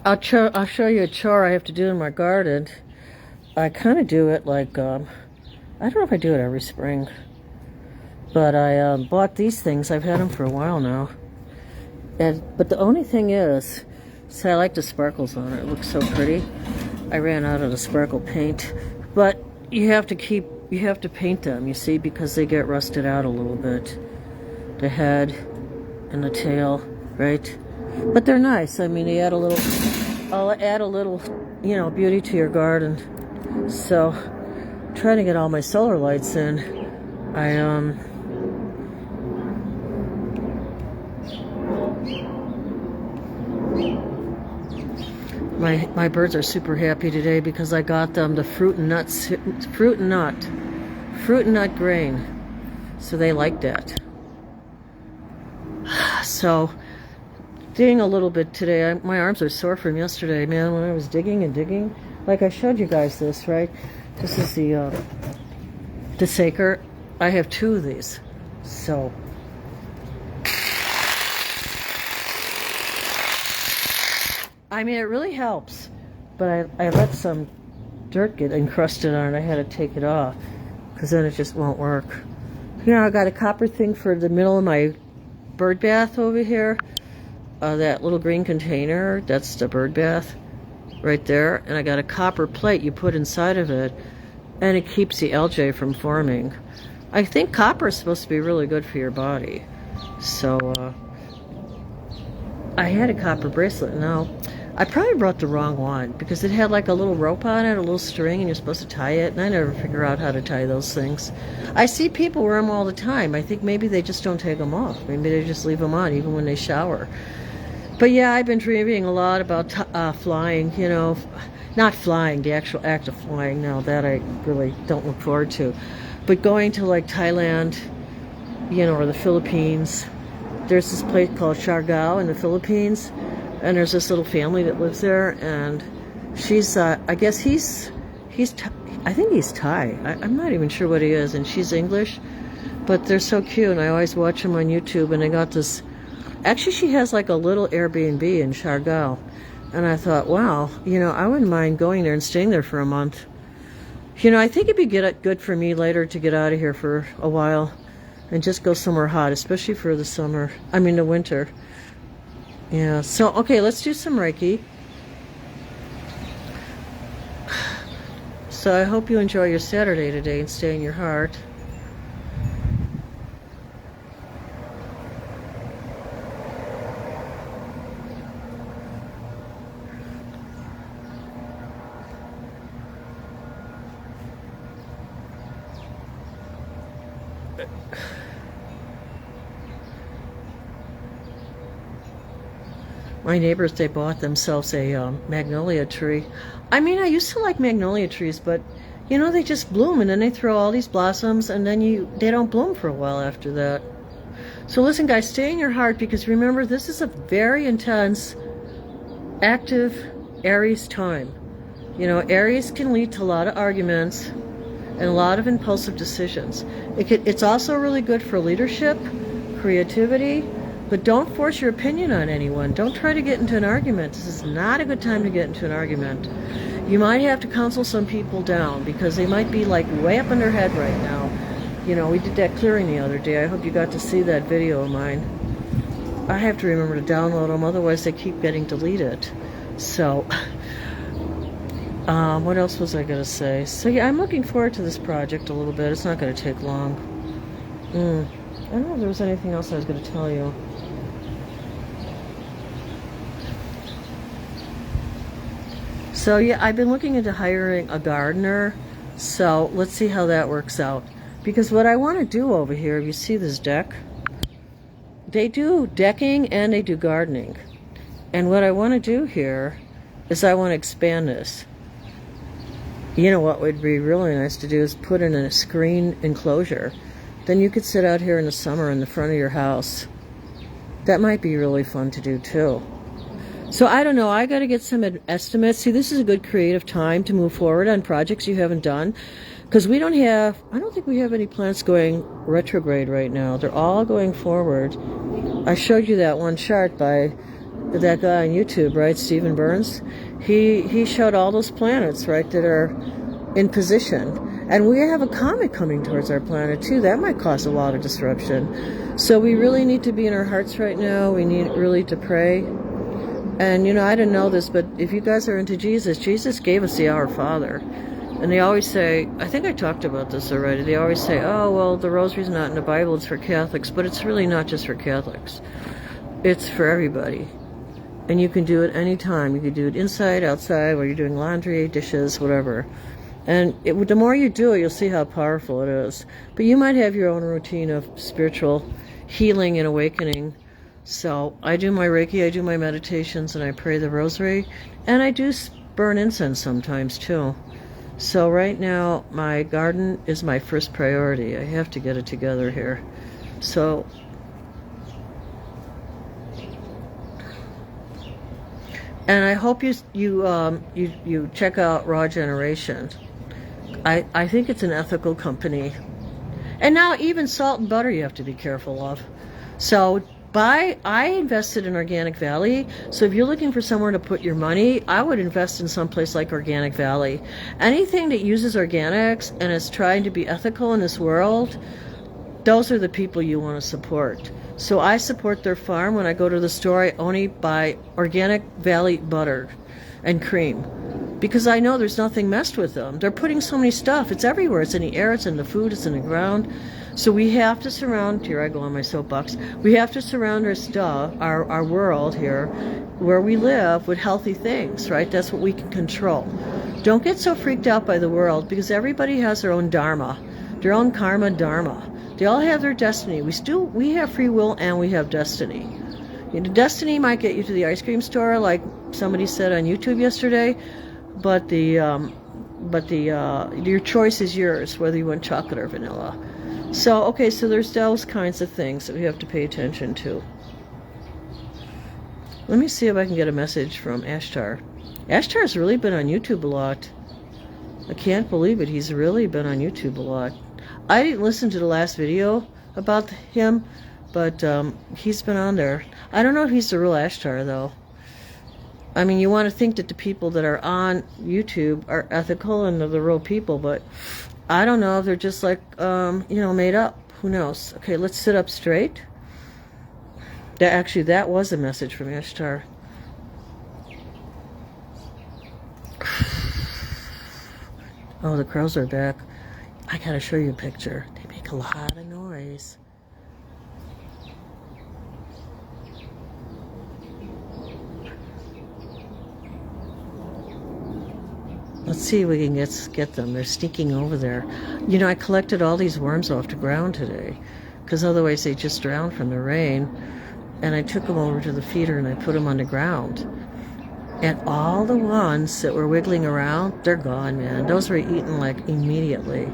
I'll show you a chore I have to do in my garden. I kind of do it like, I don't know if I do it every spring, but I bought these things. I've had them for a while now. But the only thing is, see, I like the sparkles on it. It looks so pretty. I ran out of the sparkle paint, but you have to paint them, you see, because they get rusted out a little bit. The head and the tail, right? But they're nice. I mean, I'll add a little, beauty to your garden. So, trying to get all my solar lights in. My birds are super happy today because I got them the fruit and nut grain. So they like that. So, digging a little bit today. My arms are sore from yesterday, man, when I was digging and digging. Like I showed you guys this, right? This is the Saker. I have 2 of these. So, I mean, it really helps. But I let some dirt get encrusted on it. I had to take it off because then it just won't work. I got a copper thing for the middle of my bird bath over here. That little green container, that's the bird bath right there. And I got a copper plate you put inside of it, and it keeps the algae from forming. I think copper is supposed to be really good for your body. So, I had a copper bracelet. Now, I probably brought the wrong one because it had like a little rope on it, a little string, and you're supposed to tie it, and I never figure out how to tie those things. I see people wear them all the time. I think maybe they just don't take them off. Maybe they just leave them on even when they shower. But yeah, I've been dreaming a lot about flying, not flying, the actual act of flying. Now that I really don't look forward to. But going to like Thailand, or the Philippines. There's this place called Siargao in the Philippines, and there's this little family that lives there, and she's, I guess I think he's Thai. I'm not even sure what he is, and she's English, but they're so cute, and I always watch them on YouTube, and they got this. Actually, she has like a little Airbnb in Siargao. And I thought, wow, I wouldn't mind going there and staying there for a month. I think it'd be good for me later to get out of here for a while and just go somewhere hot, especially for the winter. Yeah, so, okay, let's do some Reiki. So I hope you enjoy your Saturday today and stay in your heart. My neighbors, they bought themselves a magnolia tree. I mean, I used to like magnolia trees, but they just bloom and then they throw all these blossoms and then they don't bloom for a while after that. So listen, guys, stay in your heart because remember, this is a very intense, active Aries time. Aries can lead to a lot of arguments and a lot of impulsive decisions. It's also really good for leadership, creativity, but don't force your opinion on anyone. Don't try to get into an argument. This is not a good time to get into an argument. You might have to counsel some people down because they might be like way up in their head right now. We did that clearing the other day. I hope you got to see that video of mine. I have to remember to download them, otherwise they keep getting deleted. So, what else was I going to say? So yeah, I'm looking forward to this project a little bit. It's not going to take long. I don't know if there was anything else I was going to tell you. So yeah, I've been looking into hiring a gardener. So let's see how that works out. Because what I want to do over here, if you see this deck, they do decking and they do gardening. And what I want to do here is I want to expand this. What would be really nice to do is put in a screen enclosure. Then you could sit out here in the summer in the front of your house. That might be really fun to do too. So I don't know, I got to get some estimates. See, this is a good creative time to move forward on projects you haven't done. Because I don't think we have any plants going retrograde right now. They're all going forward. I showed you that one chart by that guy on YouTube, right, Stephen Burns, he showed all those planets, right, that are in position. And we have a comet coming towards our planet, too. That might cause a lot of disruption. So we really need to be in our hearts right now. We need really to pray. And, you know, I didn't know this, but if you guys are into Jesus, Jesus gave us the Our Father. And they always say, I think I talked about this already, they always say, oh, well, the rosary's not in the Bible, it's for Catholics. But it's really not just for Catholics. It's for everybody. And you can do it anytime. You can do it inside, outside, while you're doing laundry, dishes, whatever. And the more you do it, you'll see how powerful it is. But you might have your own routine of spiritual healing and awakening. So I do my Reiki, I do my meditations, and I pray the rosary. And I do burn incense sometimes, too. So right now, my garden is my first priority. I have to get it together here. So... and I hope you check out Raw Generation. I think it's an ethical company. And now even salt and butter you have to be careful of. So I invested in Organic Valley. So if you're looking for somewhere to put your money, I would invest in some place like Organic Valley. Anything that uses organics and is trying to be ethical in this world, those are the people you want to support. So I support their farm. When I go to the store, I only buy Organic Valley butter and cream. Because I know there's nothing messed with them. They're putting so many stuff. It's everywhere. It's in the air, it's in the food, it's in the ground. So we have to surround, here I go on my soapbox, we have to surround our stuff, our world here, where we live, with healthy things, right? That's what we can control. Don't get so freaked out by the world, because everybody has their own dharma, their own karma dharma. They all have their destiny. We have free will and we have destiny. You know, destiny might get you to the ice cream store, like somebody said on YouTube yesterday, but your choice is yours, whether you want chocolate or vanilla. So, okay, so there's those kinds of things that we have to pay attention to. Let me see if I can get a message from Ashtar. Ashtar's really been on YouTube a lot. I can't believe it. He's really been on YouTube a lot. I didn't listen to the last video about him, but he's been on there. I don't know if he's the real Ashtar, though. I mean, you want to think that the people that are on YouTube are ethical and they're the real people, but I don't know if they're just like, made up. Who knows? Okay, let's sit up straight. That was a message from Ashtar. Oh, the crows are back. I gotta show you a picture. They make a lot of noise. Let's see if we can get them. They're sneaking over there. You know, I collected all these worms off the ground today, because otherwise they just drown from the rain. And I took them over to the feeder and I put them on the ground. And all the ones that were wiggling around, they're gone, man. Those were eaten like immediately.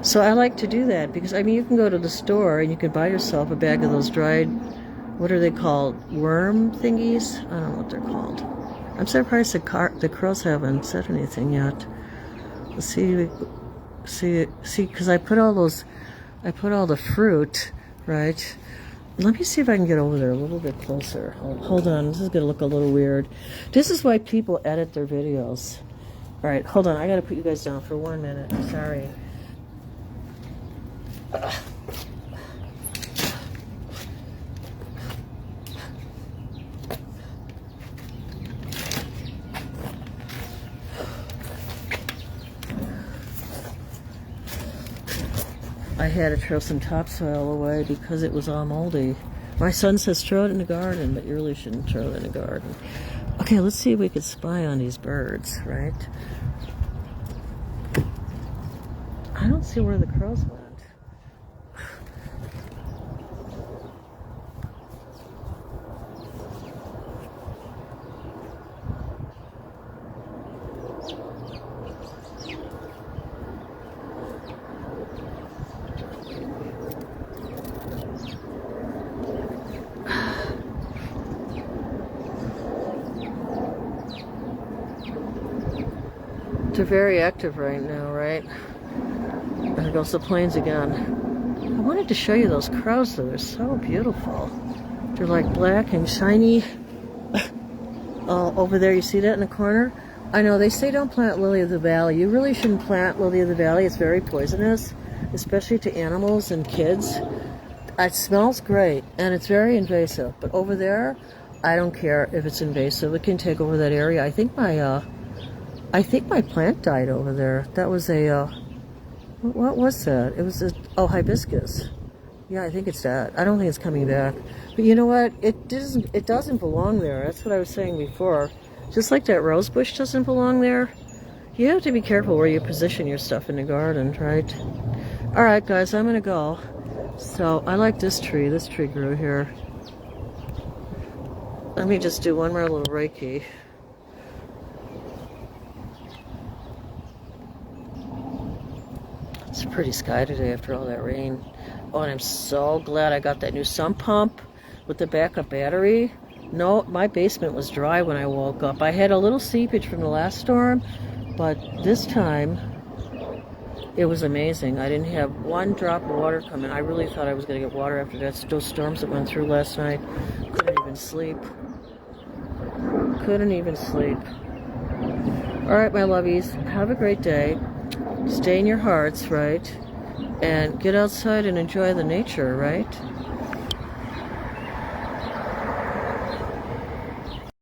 So I like to do that because, I mean, you can go to the store and you can buy yourself a bag of those dried, what are they called? Worm thingies? I don't know what they're called. I'm surprised the crows haven't said anything yet. Let's see, because I put all the fruit, right? Let me see if I can get over there a little bit closer. Hold on, this is going to look a little weird. This is why people edit their videos. All right, hold on, I got to put you guys down for 1 minute. Sorry. I had to throw some topsoil away because it was all moldy. My son says throw it in the garden, but you really shouldn't throw it in the garden. Okay, let's see if we could spy on these birds, right? I don't see where the crows went. They're very active right now, right? There goes the planes again. I wanted to show you those crows, though. They're so beautiful. They're like black and shiny. over there. You see that in the corner? I know they say don't plant lily of the valley. You really shouldn't plant lily of the valley. It's very poisonous, especially to animals and kids. It smells great, and it's very invasive. But over there, I don't care if it's invasive. It can take over that area. I think my plant died over there. That was a what was that? It was hibiscus. Yeah, I think it's that. I don't think it's coming back. But you know what? It doesn't belong there. That's what I was saying before. Just like that rose bush doesn't belong there. You have to be careful where you position your stuff in the garden, right? All right, guys, I'm gonna go. So I like this tree. This tree grew here. Let me just do one more little Reiki. It's a pretty sky today after all that rain. Oh, and I'm so glad I got that new sump pump with the backup battery. No, my basement was dry when I woke up. I had a little seepage from the last storm, but this time it was amazing. I didn't have one drop of water come in. I really thought I was going to get water after those storms that went through last night. Couldn't even sleep. Couldn't even sleep. All right, my lovies, have a great day. Stay in your hearts, right? And get outside and enjoy the nature, right?